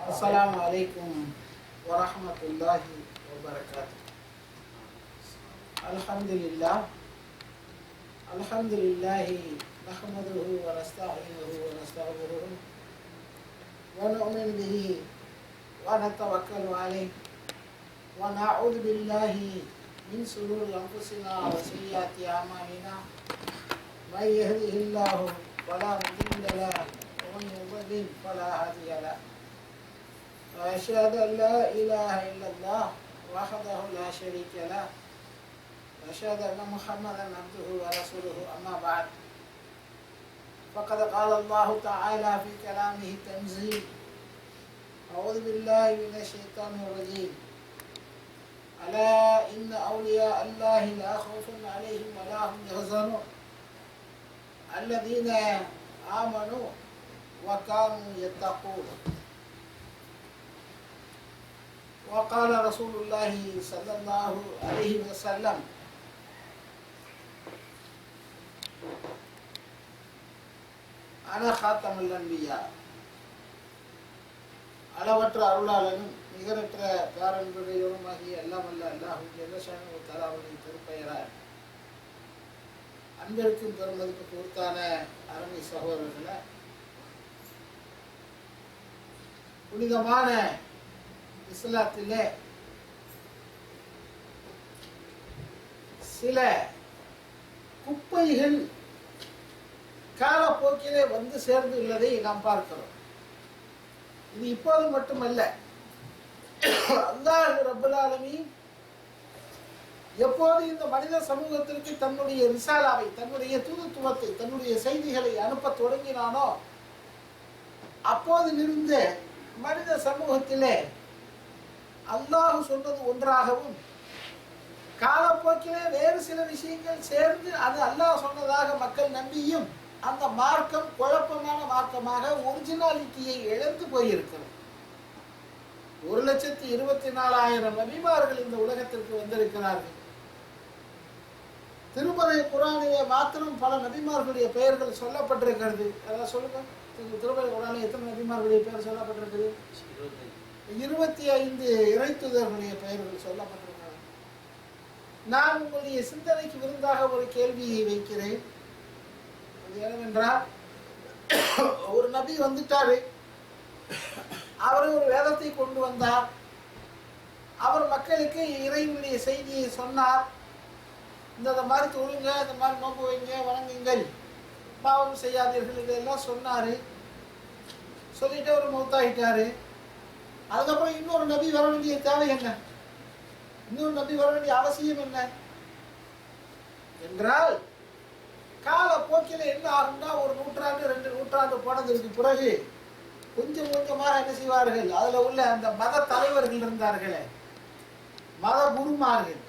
السلام عليكم ورحمة الله وبركاته. الحمد لله نحمده ونستعينه ونستغفره ونؤمن به ونتوكل عليه ونعوذ بالله من شرور أنفسنا وسيئات أعمالنا. من يهده الله فلا مضل له ومن يضلل فلا هادي له. وأشهد أن لا إله إلا الله وحده لا شريك له وأشهد أن محمدا عبده ورسوله. أما بعد، فقد قال الله تعالى في كلامه التنزيل: أعوذ بالله من الشيطان الرجيم. ألا إن أولياء الله لا خوف عليهم ولا هم يحزنون الذين آمنوا وكانوا يتقون. وقال رسول الله صلى الله عليه وسلم: أنا خاتم الأنبياء. அளவற்ற அருளாளனும் நிகரற்ற பேரன்புடையவனுமாகிய எல்லாம் அல்ல அல்லாஹ் ஜல்லஷானஹு தஆலாவின் திருப்பெயரால் அன்பிற்கும் பெருமதிக்கு பொறுத்தான அருமை சகோதரர்களே, புனிதமான இஸ்லாத்திலே சில குப்பைகள் காலப்போக்கிலே வந்து சேர்ந்து உள்ளதை நாம் பார்க்கிறோம். இது இப்போது மட்டுமல்ல, அல்லாஹ் ரப்பல் ஆலமீன் எப்போது இந்த மனித சமூகத்திற்கு தன்னுடைய ரிசாலாவை, தன்னுடைய தூதுத்துவத்தை, தன்னுடைய செய்திகளை அனுப்ப தொடங்கினானோ அப்போதிலிருந்து மனித சமூகத்திலே அல்லாஹ் சொன்னது ஒன்றாகவும் காலப்போக்கிலே வேறு சில விஷயங்கள் சேர்ந்து அது அல்லாஹ் சொன்னதாக மக்கள் நம்பியும் அந்த மார்க்கம் குழப்பமான மார்க்கமாக ஒரிஜினாலிட்டியை இழந்து போயிருக்கிறது. 1,24,000 நபிமார்கள் இந்த உலகத்திற்கு வந்திருக்கிறார்கள். திருமறை குர்ஆனிலே மாத்திரம் பல நபிமார்களுடைய பெயர்கள் சொல்லப்பட்டிருக்கிறது. அதாவது சொல்லுங்க, திருமறை குர்ஆனில் எத்தனை நபிமார்களுடைய பெயர் சொல்லப்பட்டிருக்கிறது? 25 இறைத்துதர்களுடைய பெயர்கள் சொல்லப்பட்டிருக்கிறது. நான் உங்களுடைய சிந்தனைக்கு விருந்தாக ஒரு கேள்வியை வைக்கிறேன். அது என்னவென்றால், ஒரு நபி வந்துட்டாரு, அவர் ஒரு வேதத்தை கொண்டு வந்தார், அவர் மக்களுக்கு இறைவனுடைய செய்தியை சொன்னார். இந்த மாதிரி தொழுங்க, இந்த மாதிரி நோக்கு வைங்க, வணங்குங்கள், பாவம் செய்யாதீர்கள், இதெல்லாம் சொன்னாரு. சொல்லிட்டு அவர் மௌத்தாகிட்டாரு. அதுக்கப்புறம் இன்னொரு நபி வர வேண்டிய தேவை என்ன? இன்னொரு நபி வர வேண்டிய அவசியம் என்ன என்றால், காலப்போக்கில் என்ன ஆகும்னா, ஒரு நூற்றாண்டு 2 நூற்றாண்டு போனதற்கு பிறகு கொஞ்சம் கொஞ்சமாக என்ன செய்வார்கள், அதுல உள்ள அந்த மத தலைவர்கள் இருந்தார்களே, மத குருமார்கள்,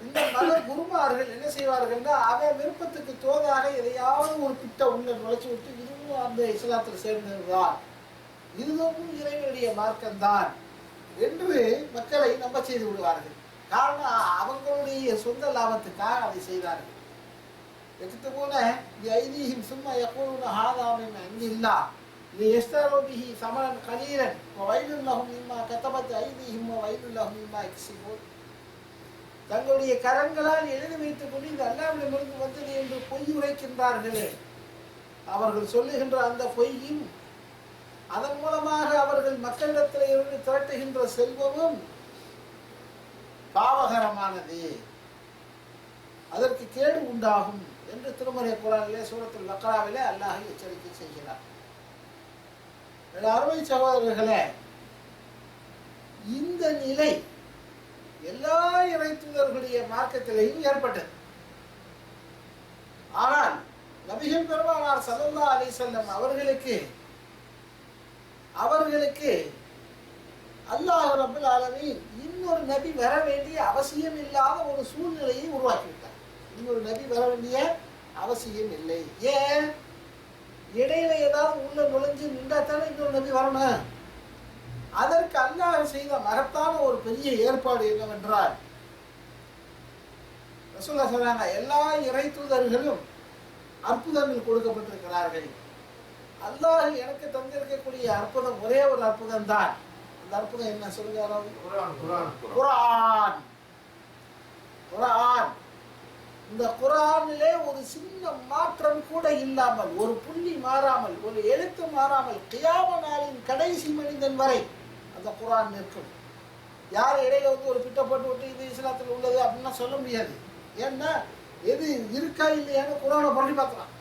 இந்த மத குருமார்கள் என்ன செய்வார்கள்னா, அவன் விருப்பத்துக்கு தோதாக எதையாவது ஒரு திட்ட உள்ள நுழைச்சு விட்டு, இதுவும் அந்த இஸ்லாத்தில் சேர்ந்ததுதான், இதுவும் இறைவனுடைய மார்க்கம்தான் என்று மக்களை நம்ப செய்து விடுவார்கள். காரணம், அவங்களுடைய சொந்த லாபத்துக்காக அதை செய்தார்கள். يكتبون بأيديهم ثم يقولون هذا من عند الله ليشتروا به ثمنا قليلا وويل لهم مما كتبت أيديهم وويل لهم مما يكسبون. தங்களுடைய கரங்களால் எழுதி வைத்துக் கொண்டு இந்த அல்லாஹ்விடமிருந்து வந்தது என்று பொய் உரைக்கின்றார்களே, அவர்கள் சொல்லுகின்ற அந்த பொய்யும் அதன் மூலமாக அவர்கள் மக்களிடத்தில் இருந்து திரட்டுகின்ற செல்வமும் பாவகரமானது, அதற்கு கேடு உண்டாகும் என்று திருமறை குர்ஆனிலே சூரத்துல் பக்ராவிலே அல்லாஹ் எச்சரிக்கை செய்கிறார். அருமை சகோதரர்களே, இந்த நிலை எல்லா இறைத்தூதர்களுடைய மார்க்கத்திலேயும் ஏற்பட்டது. ஆனால் நபிகள் பெருமானார் ஸல்லல்லாஹு அலைஹி வஸல்லம் அவர்களுக்கு அல்லாஹ் ரப்பல் ஆலமீன் இன்னொரு நபி வர வேண்டிய அவசியம் இல்லாத ஒரு சூழ்நிலையை உருவாக்கிவிட்டார். இன்னொரு நபி வர வேண்டிய அவசியம் இல்லை. ஏன்? இடையில ஏதாவது உள்ள நுழைஞ்சு நின்றாத்தானே இன்னொரு நபி வரணும். அதற்கு அல்லாஹ் செய்த மகத்தான ஒரு பெரிய ஏற்பாடு என்னவென்றால், ரசூலுல்லாஹ் சொல்றாங்க, எல்லா இறை தூதர்களும் அற்புதங்கள் கொடுக்கப்பட்டிருக்கிறார்கள். அல்லாஹ் எனக்கு தந்திருக்கக்கூடிய அற்புதம் ஒரே ஒரு அற்புதம் தான். அந்த அற்புதம் என்ன சொல்லுங்க? குர்ஆன். குர்ஆன். இந்த குர்ஆனிலே ஒரு சின்ன மாற்றம் கூட இல்லாமல், ஒரு புள்ளி மாறாமல், ஒரு எழுத்து மாறாமல், கியாம நாளின் கடைசி மனிதன் வரை அந்த குர்ஆன் நிற்கும். யாரும் இடையில வந்து ஒரு பிட்டை போட்டு விட்டு இது இஸ்லாத்தில் உள்ளது அப்படின்னா சொல்ல முடியாது. ஏன்னா எது இருக்கா இல்லையான்னு குர்ஆனை புரட்டி பார்க்கலாம்.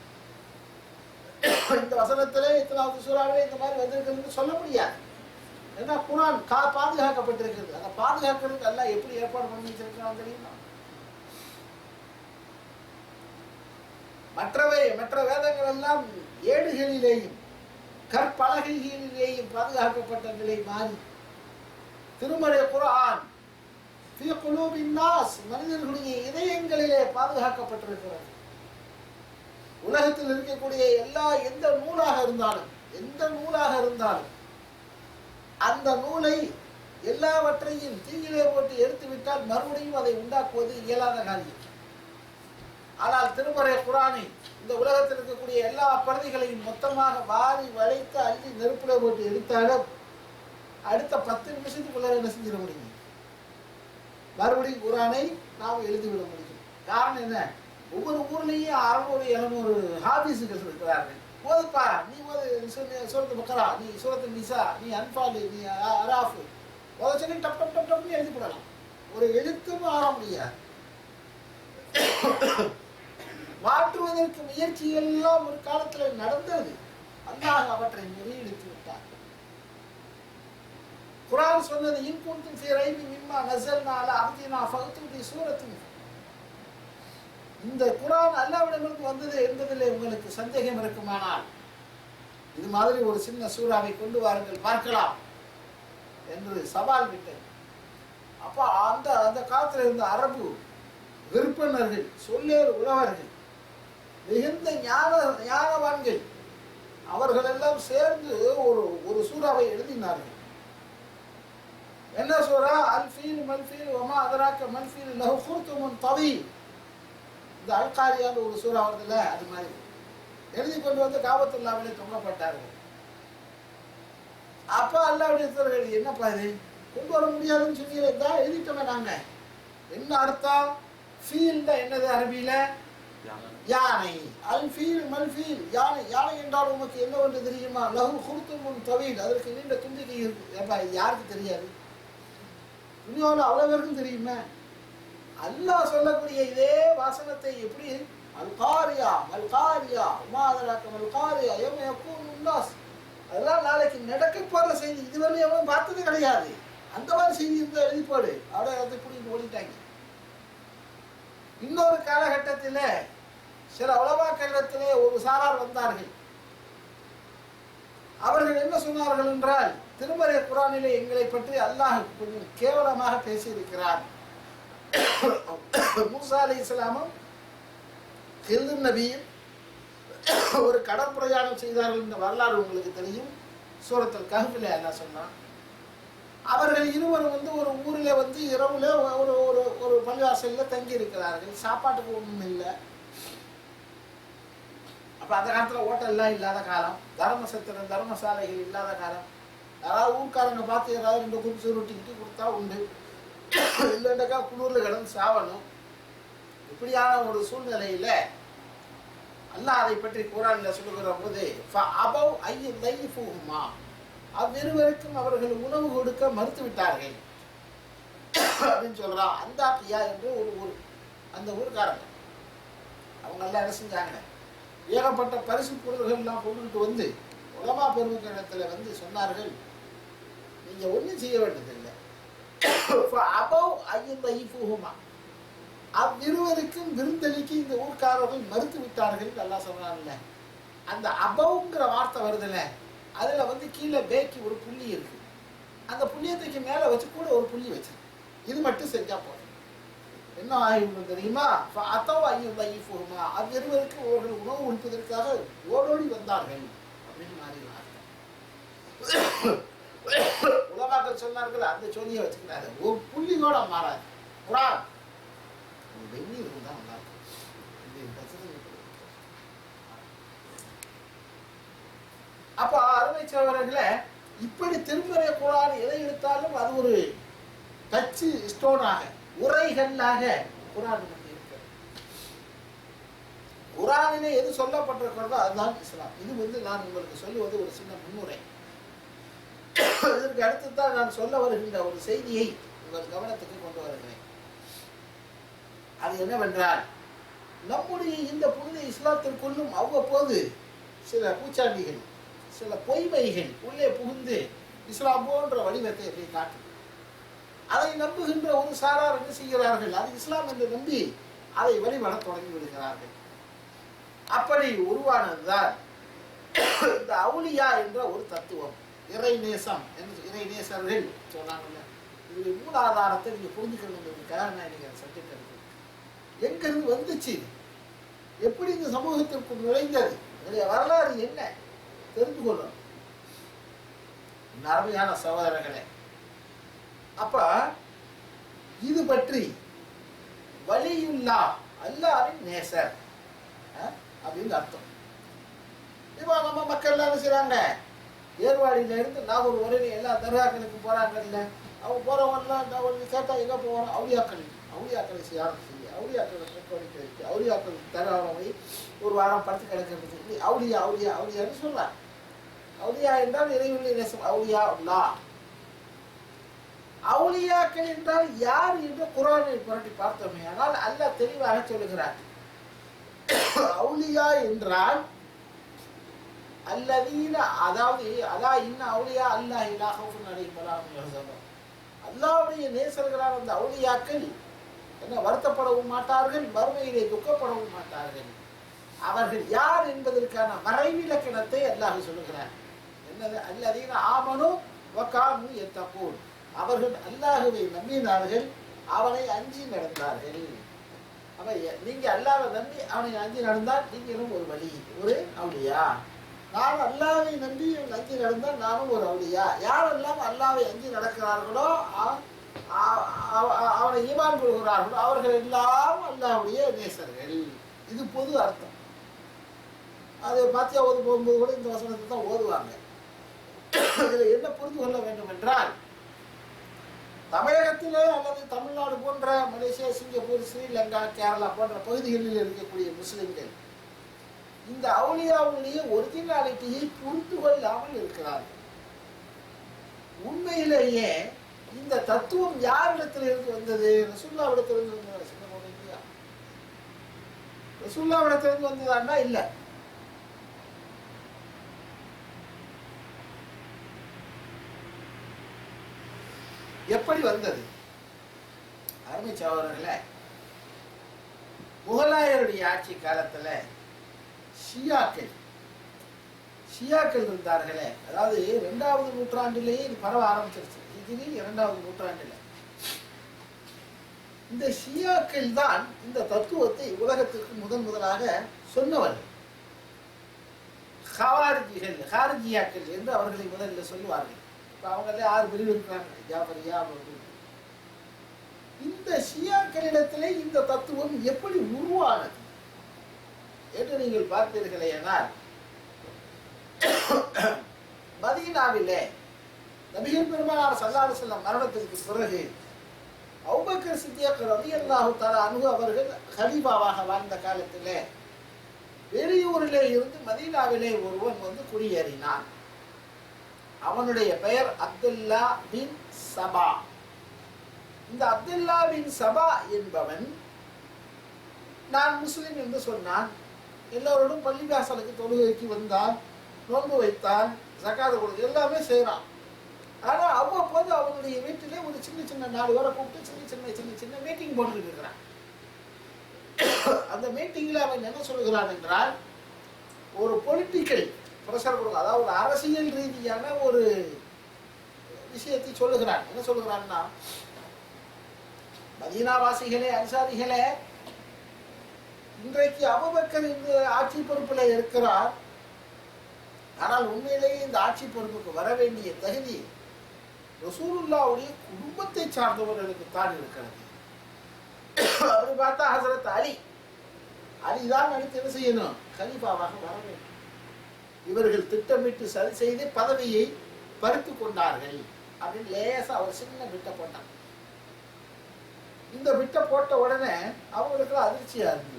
இந்த வசனத்திலே இத்தனாவது சூறாவிலே இந்த மாதிரி வந்திருக்குன்னு சொல்ல முடியாது. ஏன்னா குர்ஆன் பாதுகாக்கப்பட்டிருக்கிறது. அதை பாதுகாக்கிறதுக்கு அல்லாஹ் எப்படி ஏற்பாடு பண்ணி வச்சிருக்கான் தெரியுமா? மற்ற வேதங்கள் எல்லாம் ஏடுகளிலேயும் கற்பலகைகளிலேயும் பாதுகாக்கப்பட்ட நிலை மாறி திருமறை குர்ஆன் ஃபீ குலூபின் நாஸ் மனிதர்களுடைய இதயங்களிலே பாதுகாக்கப்பட்டிருக்கிறது. உலகத்தில் இருக்கக்கூடிய எந்த நூலாக இருந்தாலும் அந்த நூலை எல்லாவற்றையும் தீயிலே போட்டு எடுத்து விட்டால் மறுபடியும் அதை உண்டாக்குவது இயலாத காரியம். ஆனால் திருமறை குர்ஆனை இந்த உலகத்தில் இருக்கக்கூடிய எல்லா பிரதிகளையும் மொத்தமாக வாரி வளைத்து அள்ளி நெருப்புல போட்டு எடுத்தாலும் அடுத்த 10 நிமிஷத்துக்குள்ள என்ன செஞ்சிட முடியும்? மறுபடியும் குர்ஆனை நாம் எழுதிவிட முடியும். காரணம் என்ன? ஒவ்வொரு ஊர்லேயும் 600-700 ஹாபிஸுகள் இருக்கிறார்கள். ஓதுப்பா, நீ சூரத்து பக்கரா, நீ சூரத்து நிசா, நீ அன்பாலு, நீ அராஃப் சொல்லி டப் டப் டப் டப்னு எழுதி போடலாம். ஒரு எழுத்தும் ஆற முடியாது. மாற்றுவதற்கு முயற்சி எல்லாம் ஒரு காலத்தில் நடந்தது. அல்லாஹ் அவற்றை முறியடித்து விட்டார். குர்ஆன் சொன்னது இன் குன்தும் ஃபீ ரைபின் மிம்மா நஸல்னா அலா அப்தினா ஃபஅது பி சூரத்தின். இந்த குர்ஆன் அல்லாஹ்விடமிருந்து வந்தது என்பதிலே உங்களுக்கு சந்தேகம் இருக்குமானால் இது மாதிரி ஒரு சின்ன சூறாவை கொண்டு வாருங்கள் பார்க்கலாம் என்று சவால் விட்டது. அப்ப அந்த காலத்தில் இருந்த அரபு விற்பனர்கள், சொல்லேறு உழவர்கள், மிகுந்த ஞானவான்கள், அவர்கள் எல்லாம் சேர்ந்து ஒரு சூறாவை எழுதினார்கள். என்ன சூறா? அல்ஃபீல் மல்ஃபீல் வமா அதராக்க மல்ஃபீல் லஹு குர்துமுன் தவீல். இந்த அல்காரியான ஒரு சூறா வருதுல்ல, அது மாதிரி எழுதி கொண்டு வந்து காபத்துல்லாவிலே தொங்கப்பட்டார்கள். அப்ப அல்லாஹ்வுடைய தூதர்கள் என்னப்பா இது கொண்டு வர முடியாதுன்னு சொன்னீங்க, எழுதிட்டோமே நாங்க. என்ன அர்த்தம்? ஃபீல் தான் என்னது அரபியில? யானை. அல் ஃபீல் மல் ஃபீல், யானை. யானை என்றால் உமக்கு என்ன ஒன்று தெரியுமா? லஹு குர்துமுன் தவீல், அதற்கு நீண்ட தும்பிக்கை இருக்கு. ஏப்பா இது யாருக்கு தெரியாது? துனியாவில் அவ்வளவு பேருக்கும் தெரியுமே. அல்லாஹ் சொல்லக்கூடிய இதே வாசனத்தை எப்படி அல்காரியா மல்காரியா உமாதராக்க மல்காரியா யௌம யகூனுன் நாஸ், அதெல்லாம் நாளைக்கு நடக்க போற செய்தி, இதுவரை எவனும் பார்த்தது கிடையாது. அந்த மாதிரி செய்தி இருந்தால் எழுதி போடு. அப்படியே அதை பிடிக்கிட்டு ஓடிட்டாங்க. இன்னொரு காலகட்டத்தில் சில உலமாக்களிடத்திலே ஒரு சாரார் வந்தார்கள். அவர்கள் என்ன சொன்னார்கள் என்றால், திருமறை குர்ஆனிலே எங்களை பற்றி அல்லாஹ் கொஞ்சம் கேவலமாக பேசியிருக்கிறார். மூசா அலைஹிஸ்ஸலாமும் ஹில்ர் நபியும் ஒரு கடற்பிரயாணம் செய்தார்கள். இந்த வரலாறு உங்களுக்கு தெரியும். சூரத்துல் கஹ்ஃபிலே அல்லாஹ் சொன்னான். அவர்கள் இருவரும் வந்து ஒரு ஊரில் வந்து இரவுல ஒரு பள்ளிவாசலில் தங்கி இருக்கிறார்கள். சாப்பாட்டுக்கு ஒன்றும் இல்லை. அப்போ அந்த காலத்தில் ஹோட்டல்லாம் இல்லாத காலம், தர்மசாலைகள் இல்லாத காலம். யாராவது ஊர்க்காரங்க பார்த்து ஏதாவது 2 குப்ஸு ரொட்டிக்கிட்டு கொடுத்தா உண்டு, இல்லைண்டாக்கா குளிரில் கிடந்து சாவணும். இப்படியான ஒரு சூழ்நிலையில அல்லாஹ் அதை பற்றி குர்ஆனில் சொல்லுகிற போது ஃபஅபவ் ஐயுதைஃபுஹுமா, அவ்விருவருக்கும் அவர்கள் உணவு கொடுக்க மறுத்து விட்டார்கள் அப்படின்னு சொல்றான். அந்தாக்கியா என்று ஒரு ஊர். அந்த ஊர்க்காரங்க அவங்க எல்லாம் என்ன செஞ்சாங்க? ஏகப்பட்ட பரிசு பொருள்கள்லாம் கொண்டுகிட்டு வந்து உலமா பெருமக்களிடத்துல வந்து சொன்னார்கள், நீங்க ஒன்றும் செய்ய வேண்டியதில்லை. ஃபஅபவ் ஐயுதைஃபுஹுமா, அவ்விருவருக்கும் விருந்தளிக்கு இந்த ஊர்க்காரர்கள் மறுத்து விட்டார்கள். அல்லாஹ் சொல்றாங்கல்ல, அந்த அபவுங்கிற வார்த்தை வருதுல்ல, அதுல வந்து கீழே பேக்கி ஒரு புள்ளி இருக்கு. அந்த புள்ளியத்துக்கு மேல வச்சு கூட ஒரு புள்ளி வச்சு இது மட்டும் செஞ்சா போதும். என்ன ஆகும் தெரியுமா? அவ்விருவருக்கு அவர்கள் உணவு உண்பதற்காக ஓடோடி வந்தார்கள் அப்படின்னு மாறி உலமாக்கள் சொன்னார்கள். அந்த சொல்லியை வச்சுக்கிறாரு, ஒரு புள்ளி கூட மாறாது. குர்ஆன் வெந்நீர் தான் நல்லா இருக்கும். அப்ப அருமை சகோதரர்களே, இப்படி திருமறை குர்ஆன் எதை எடுத்தாலும் அது ஒரு டச் ஸ்டோனாக, உரைகளாக குர்ஆன் இருக்கிறது. குர்ஆனிலே எது சொல்லப்பட்டிருக்கிறதோ அதுதான் இஸ்லாம். இது நான் உங்களுக்கு சொல்லுவது ஒரு சின்ன முன்னுரை. இதற்கு அடுத்து தான் நான் சொல்ல வருகின்ற ஒரு செய்தியை உங்கள் கவனத்துக்கு கொண்டு வருகிறேன். அது என்னவென்றால், நம்முடைய இந்த புனித இஸ்லாத்திற்குள்ளும் அவ்வப்போது சில பூச்சாண்டிகள், சில பொய்மைகள் உள்ளே புகுந்து இஸ்லாம் போன்ற வடிவத்தை எப்படி காட்டும். அதை நம்புகின்ற ஒரு சாரார் என்ன செய்கிறார்கள், அது இஸ்லாம் என்று நம்பி அதை வழிபட தொடங்கி விடுகிறார்கள். அப்படி உருவானதுதான் இந்த அவுலியா என்ற ஒரு தத்துவம். இறை நேசம் என்று இறை நேசர்கள் சொன்னாங்கல்ல, இதனுடைய மூலாதாரத்தை நீங்க புரிஞ்சுக்கிறதுக்காக நான் இன்னைக்கு சப்ஜெக்ட் எடுக்கிறேன். எங்கிருந்து வந்துச்சு, எப்படி இந்த சமூகத்திற்குள் நுழைந்தது, இதனுடைய வரலாறு என்ன தெரிந்து கொள்ளணும் அருமையான சகோதரர்களே. அப்ப இது பற்றி வலியுல்லா, அல்லாஹ்வின் நேசர் அப்படின்னு அர்த்தம். இப்போ நம்ம மக்கள் எல்லாம் செய்றாங்க, ஏர்வாடியில இருந்து நாகூர் வரையும் எல்லா தர்காக்களுக்கு போறாங்க. இல்ல அவங்க போறவங்க கேட்டா எங்க போவாங்க, அவுளியாக்களை செய்யாரம் செய்ய, அவுளியாக்களை கொக்கோடிக்க வைக்க, அவுளியாக்கள் தர்காவை ஒரு வாரம் படுத்து கிடக்கிறது. அவுளியா அவுளியா அவுளியான்னு சொல்றாங்க. அவுளியா என்றால் இறைவனுடைய நேசம், அவுளியா அல்லா. அவுளியாக்கள் என்றால் யார் என்று குர்ஆனை புரட்டி பார்த்தோமே, ஆனால் அல்லாஹ் தெளிவாக சொல்லுகிறார். அவுலியா என்றால் அல்லதீன, அதாவது அலா இன்ன அவுலியா அல்லாஹ் லா ஹவுஃபுன் அலைஹிம் வலா ஹும் யஹ்சனூன். அல்லாஹ்வுடைய நேசர்களான அந்த அவுலியாக்கள் என்ன வருத்தப்படவும் மாட்டார்கள், மறுமையிலே துக்கப்படவும் மாட்டார்கள். அவர்கள் யார் என்பதற்கான மறைவிலக்கணத்தை அல்லாஹ் சொல்லுகிறார். என்னது, அல்லதீன ஆமனு வ கானூ யத்தகூன். அவர்கள் அல்லாஹ்வை நம்பினார்கள், அவனை அஞ்சி நடந்தார்கள். அப்ப நீங்க அல்லாஹ்வை நம்பி அவனை அஞ்சி நடந்தால் நீங்களும் ஒரு வலி, ஒரு அவுலியா. நான் அல்லாஹ்வை நம்பி அஞ்சி நடந்தால் நானும் ஒரு அவுலியா. யாரெல்லாம் அல்லாஹ்வை அஞ்சி நடக்கிறார்களோ, அவனை ஈமான் கொள்கிறார்களோ, அவர்கள் எல்லாம் அல்லாஹ்வுடைய நேசர்கள். இது பொது அர்த்தம். அது பாத்தியா ஓது போகும்போது கூட இந்த வசனத்தை தான் ஓதுவாங்க. இதுல என்ன புரிந்து கொள்ள வேண்டும் என்றால், தமிழகத்திலே அல்லது தமிழ்நாடு போன்ற மலேசியா, சிங்கப்பூர், ஸ்ரீலங்கா, கேரளா போன்ற பகுதிகளில் இருக்கக்கூடிய முஸ்லிம்கள் இந்த அவுலியாவுடைய ஒரிஜினாலிட்டியை புரிந்து கொள்ளாமல் இருக்கிறார்கள். உண்மையிலேயே இந்த தத்துவம் யாரிடத்திலிருந்து வந்தது? ரசூலுல்லாஹ்விடத்திலிருந்து வந்ததா? ரசூலுல்லாஹ்விடத்திலிருந்து வந்ததான்னா இல்ல. எப்படி வந்தது? அருமை சகோதரர்களே, முகலாயருடைய ஆட்சி காலத்துல ஷியாக்கள் இருந்தார்களே, அதாவது 2வது நூற்றாண்டிலேயே இது பரவ ஆரம்பிச்சிருச்சு. ஹிஜ்ரி 2வது நூற்றாண்டில் இந்த ஷியாக்கள் தான் இந்த தத்துவத்தை உலகத்திற்கு முதலாக சொன்னவர்கள். ஹாரிஜியாக்கள் என்று அவர்களை முதலில் சொல்லுவார்கள். இப்ப அவங்களே 6 பிரிவு இருக்கிறாங்க, ஜாஃபரியா. இந்த ஷியாக்களிடத்திலே இந்த தத்துவம் எப்படி உருவானது என்று நீங்கள் பார்த்தீர்களே ஆனால், மதீனாவிலே நபிகள் பெருமானார் ஸல்லல்லாஹு அலைஹி வஸல்லம் மரணத்திற்கு பிறகு அபூபக்கர் சித்திக் ரலியல்லாஹு தஆலா அன்ஹு அவர்கள் கலீஃபாவாக வாழ்ந்த காலத்திலே வெளியூரிலே இருந்து மதீனாவிலே ஒருவன் வந்து குடியேறினான். அவனுடைய பெயர் அப்துல்லா பின் சபா. இந்த அப்துல்லா பின் சபா என்பவன் நான் முஸ்லிம் என்று சொன்னான். எல்லோரோடும் பள்ளிவாசலுக்கு தொழுகைக்கு வந்தான், நோன்பு வைத்தான், ஜகாத் கொடுத்து எல்லாமே செய்யறான். ஆனா அவ்வப்போது அவனுடைய வீட்டிலே ஒரு சின்ன 4 பேரை கூப்பிட்டு சின்ன மீட்டிங் போட்டுக்கிட்டு இருக்கிறான். அந்த மீட்டிங்ல அவன் என்ன சொல்லுகிறான் என்றால், ஒரு பொலிட்டிக்கல் பிரஷர் கொடுக்க, அதாவது ஒரு அரசியல் ரீதியான ஒரு விஷயத்தை சொல்லுகிறான். என்ன சொல்லுகிறான்னா, மதீனாவாசிகளே, அன்சாரிகளே, இன்றைக்கு அபூபக்கர் இந்த ஆட்சி பொறுப்பில் இருக்கிறார். ஆனால் உண்மையிலேயே இந்த ஆட்சி பொறுப்புக்கு வர வேண்டிய தகுதி ரசூலுல்லாஹ்வுடைய குடும்பத்தை சார்ந்தவர்களுக்கு தான் இருக்கிறது. அப்படி பார்த்தா ஹஸரத் அலிதான் அடுத்து என்ன செய்யணும், கலீஃபாவாக வர வேண்டும். இவர்கள் திட்டமிட்டு சரி செய்து பதவியை பறித்து கொண்டார்கள் அப்படின்னு லேசா ஒரு சின்ன விட்ட போட்டாங்க. இந்த விட்ட போட்ட உடனே அவங்களுக்கு அதிர்ச்சியா இருந்தது.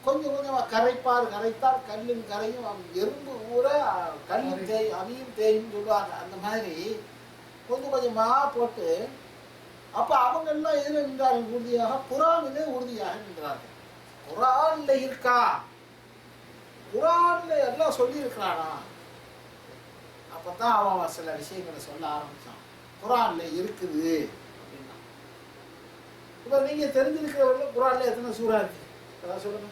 கொஞ்சம் கொஞ்சமா கரைத்தால் கல்லும் கரையும், எறும்பு ஊற கல்லும் தேயும் அவியும் தேயும் சொல்லுவாங்க. அந்த மாதிரி கொஞ்சம் கொஞ்சமா போட்டு அப்ப அவங்க எல்லாம் எதுல நின்றார்கள்? உறுதியாக குர்ஆனிலே உறுதியாக நின்றார்கள். குர்ஆன்ல இருக்கா, குர்ஆன்ல எல்லாம் சொல்லி இருக்கிறானா? அப்பதான் அவன் சில விஷயங்களை சொல்ல ஆரம்பிச்சான். குர்ஆன்ல இருக்குது அப்படின்னா. இப்ப நீங்க தெரிஞ்சிருக்கிறவங்க குர்ஆன்ல எத்தனை சூறா இருக்கு அதான் சொல்லுங்க.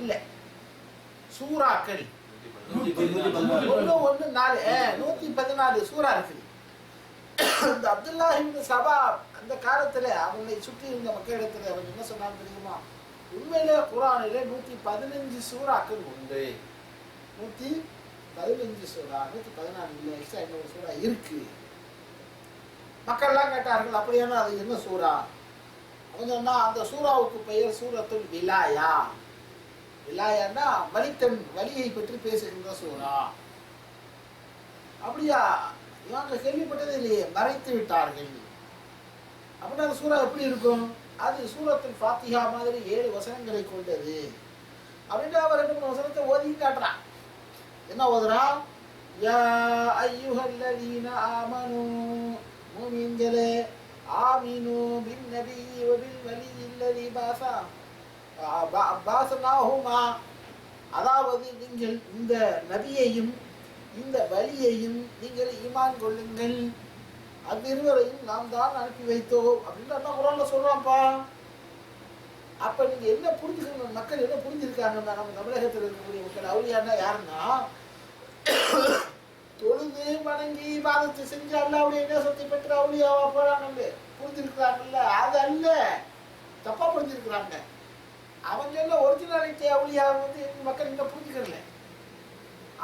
இல்ல சூறாக்கள் 114 சூறா இருக்குது. இந்த அப்துல்லாஹ் இப்னு சபா அந்த காலத்துல அவங்களை சுற்றி இருந்த மக்களிடத்துல அவங்க என்ன சொன்னாங்க தெரியுமா? உண்மையிலே குர்ஆனிலே 115 சூறாக்கள் உண்டு. 115 சூறா, 114 இல்லை, எக்ஸ்ட்ரா இன்னொரு சூறா இருக்கு. மக்கள்லாம் கேட்டார்கள், அப்படியானா அது என்ன சூறா? அவங்க சொன்னா அந்த சூறாவுக்கு பெயர் சூரத்துல் விலாயா. விலாயான்னா வலியை பற்றி பேசுகின்ற சூறா. அப்படியா? இவங்க கேள்விப்பட்டதே இல்லையே, மறைத்து விட்டார்கள். அப்படின்னா அந்த சூறா எப்படி இருக்கும்? அது சூரத்துல் ஃபாத்திஹா மாதிரி 7 வசனங்களை கொண்டது அப்படின்ட்டு அவர் 2-3 வசனத்தை ஓதி காட்டுறான். என்ன ஓதுறான்? யா அய்யுஹல்லதீன ஆமனூ, மூமின்களே, ஆமினு பின் நபி வ பில் வலியில்லதி பாஸனாஹுமா, அதாவது நீங்கள் இந்த நபியையும் இந்த வலியையும் நீங்கள் ஈமான் கொள்ளுங்கள், அவ்விருவரையும் நாம் தான் அனுப்பி வைத்தோம் அப்படின்னு அண்ணா குர்ஆன்ல சொல்றான்ப்பா. அப்ப நீங்க என்ன புரிஞ்சுக்கணும்? மக்கள் என்ன புரிஞ்சிருக்காங்கன்னா, நம்ம தமிழகத்தில் இருக்கக்கூடிய மக்கள் அவுலியான்னா யாருன்னா, தொழுது வணங்கி இபாதத்து செஞ்சு அல்லாஹ்வுடைய நேசத்தை பெற்ற அவுலியாவா போறாங்க புரிஞ்சிருக்கிறாங்கல்ல. அது அல்ல, தப்பா புரிஞ்சிருக்கிறாங்க. அவங்க எல்லாம் ஒரிஜினாலிட்டி அவுலியாவை வந்து மக்கள் இன்னும் புரிஞ்சுக்கல.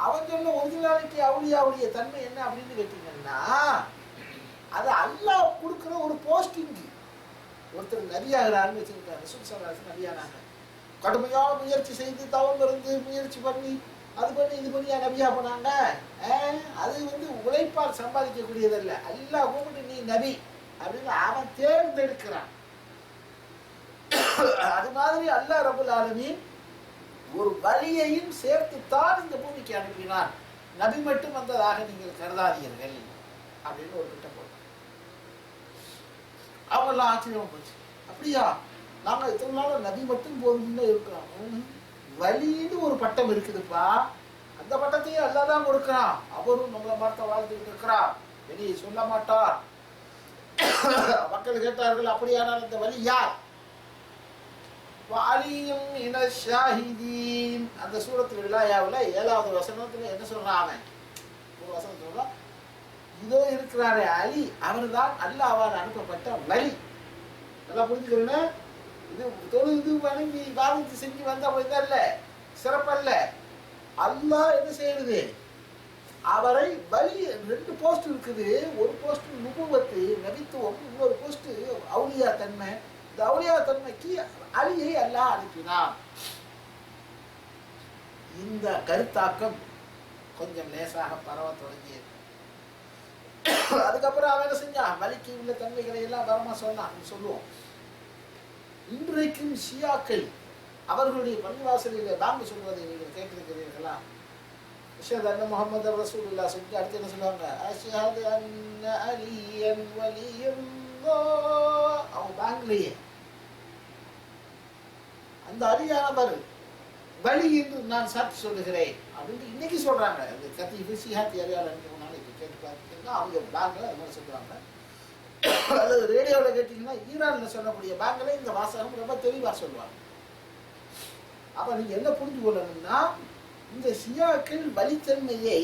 அவங்க எல்லாம் ஒரிஜினாலிட்டி அவுலியாவுடைய தன்மை என்ன அப்படின்னு கேட்டீங்கன்னா, அது அல்லாஹ் கொடுக்குற ஒரு போஸ்டிங். ஒருத்தர் நபியாகிறாருன்னு வச்சிருக்காரு, ரசூல் ஸல்லல்லாஹு அலைஹி வஸல்லம் நபியானாங்க. கடுமையான முயற்சி செய்து தவம் இருந்து முயற்சி பண்ணி அது பண்ணி இது பண்ணி நபியா போனாங்க. அது வந்து உழைப்பால் சம்பாதிக்கக்கூடியதல்ல. அல்லாஹ் கூப்பிட்டு நீ நபி அப்படின்னு அவன் தேர்ந்தெடுக்கிறான். அது மாதிரி அல்லாஹ் ரப்பல் ஆலமீன் ஒரு வலியையும் சேர்த்துத்தான் இந்த பூமிக்கு அனுப்பினார். நபி மட்டும் வந்ததாக நீங்கள் கருதாதீர்கள் அப்படின்னு ஒரு திட்டம் போட்டாங்க. அவங்கெல்லாம் ஆச்சரியமா போச்சு. அப்படியா? நாங்க இத்தனை நாள் நபி மட்டும் போதும்னு இருக்கிறோம். வலின்னு ஒரு பட்டம் இருக்குதுப்பா, அந்த பட்டத்தையும் அல்லாஹ் தான் கொடுக்கிறான். அவரும் நம்மளை மரத்தை வாழ்ந்துட்டு இருக்கிறார், வெளியே சொல்ல மாட்டார். மக்கள் கேட்டார்கள், அப்படியானால் இந்த வலி யார்? அந்த சூரத்து விலாயாவில் 7வது வசனத்துல என்ன சொல்றான்? ஒரு வசனம் சொல்றான், இதோ இருக்கிறாரே அலி, அவர் தான் அல்லாஹ்வால் அனுப்பப்பட்ட வலி. நல்லா புரிஞ்சுக்கணும். இது தொழுது வணங்கி இபாதத்து செஞ்சு வந்தா போய்தான் சிறப்பல்ல. அல்லாஹ் என்ன செய்யுது? அவரை வலி 2 போஸ்ட் இருக்குது. ஒரு போஸ்ட் நுபுவத்து நபித்துவம், இன்னொரு போஸ்ட் அவுலியா தன்மை. இந்த அவுலியா தன்மைக்கு அலியை அல்லாஹ் அனுப்பினார். இந்த கருத்தாக்கம் கொஞ்சம் லேசாக பரவ தொடங்கியது. அதுக்கப்புறம் அவன் என்ன செஞ்சான்? வலிக்கு உள்ள தன்மைகளை எல்லாம் வரமா சொன்னான். சொல்லுவோம், இன்றைக்கும் ஷியாக்கள் அவர்களுடைய பள்ளிவாசலில் பாங்கு சொல்வதை நீங்கள் கேட்டிருக்கிறீர்களா? அஷ்ஹது அன்ன முஹம்மது ரசூலுல்லாஹ் சொல்லிட்டு அடுத்து என்ன சொல்லுவாங்க? அஷ்ஹது அன்ன அலியன் வலியுல்லாஹ். அவங்க பாங்கிலேயே அந்த அலியானவர் வலி என்று நான் சாட்சி சொல்லுகிறேன் அப்படின்னு இன்னைக்கு சொல்றாங்க. அந்த கத்தி சிஹாத்தி அலியால் நாளைக்கு கேட்டு பார்த்தீங்கன்னா அவங்க பாங்கில் அது மாதிரி சொல்றாங்க. அல்லது ரேடியோவில் கேட்டீங்கன்னா ஈரானில் சொல்லக்கூடிய பேங்கில் இந்த வாசகம் ரொம்ப தெளிவாக சொல்லுவாங்க. அப்போ நீங்கள் என்ன புரிஞ்சு கொள்ளணும்னா, இந்த ஷியாக்கள் வலித்தன்மையை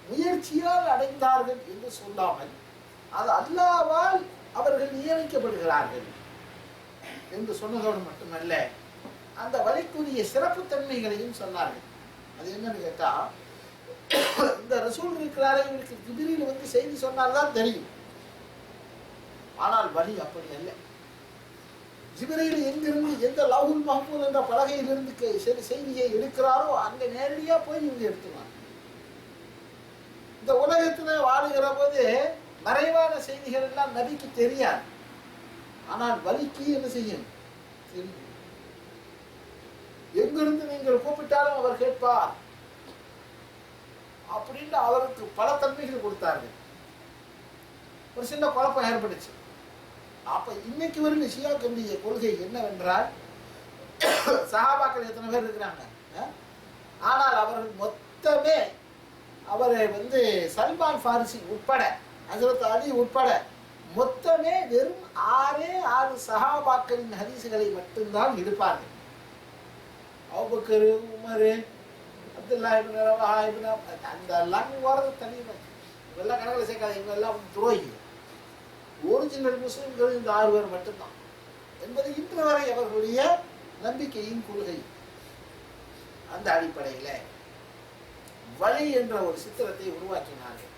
முயற்சியால் அடைந்தார்கள் என்று சொல்லாமல் அது அல்லாஹ்வால் அவர்கள் நியமிக்கப்படுகிறார்கள் என்று சொன்னதோடு மட்டுமல்ல, அந்த வலிக்குரிய சிறப்பு தன்மைகளையும் சொன்னார்கள். அது என்னன்னு கேட்டா, இந்த ரசூல் இருக்கிறாரே, இவருக்கு ஜிப்ரீல் வந்து செய்தி சொன்னால்தான் தெரியும். ஆனால் வலி அப்படி அல்ல. ஜிப்ரீல் எங்கிருந்து எந்த லவ்ஹுல் மஹ்ஃபூஸ் என்ற பலகையிலிருந்து செய்தியை எடுக்கிறாரோ அங்க நேரடியா போய் இவங்க எடுத்துக்கலாம். இந்த உலகத்துல வாழுகிற போது மறைவான செய்திகள் எல்லாம் நபிக்கு தெரியாது. ஆனால் வலிக்கு என்ன செய்யும் தெரியும். எங்கிருந்து நீங்கள் கூப்பிட்டாலும் அவர் கேட்பார் அப்படின்னு அவருக்கு பல தன்மைகள் கொடுத்தார்கள். ஒரு சின்ன குழப்பம் ஏற்பட்டுச்சு. அப்ப இன்னைக்கு வரைக்கும் ஷியாக்களுடைய கொள்கை என்னவென்றால், சஹாபாக்கள் எத்தனை பேர் இருக்கிறாங்க, ஆனால் அவர்கள் மொத்தமே அவரை சல்மான் ஃபாரிசி உட்பட ஹஜ்ரத் அலி உட்பட மொத்தமே வெறும் 6 சஹாபாக்களின் ஹதீசுகளை மட்டும்தான் எடுப்பார்கள். அபூபக்கர், உமர், அப்துல்லா இப்னு ரவாஹா இப்னு அந்த எல்லாம் வரது தனி இவெல்லாம் கணக்கில் சேர்க்காது. இவங்க எல்லாம் துரோகி. ஒரிஜினல் முஸ்லிம்கள் இந்த 6 பேர் மட்டும்தான் என்பது இன்று வரை அவர்களுடைய நம்பிக்கையின் கொள்கை. அந்த அடிப்படையில் வலி என்ற ஒரு சித்திரத்தை உருவாக்கினார்கள்.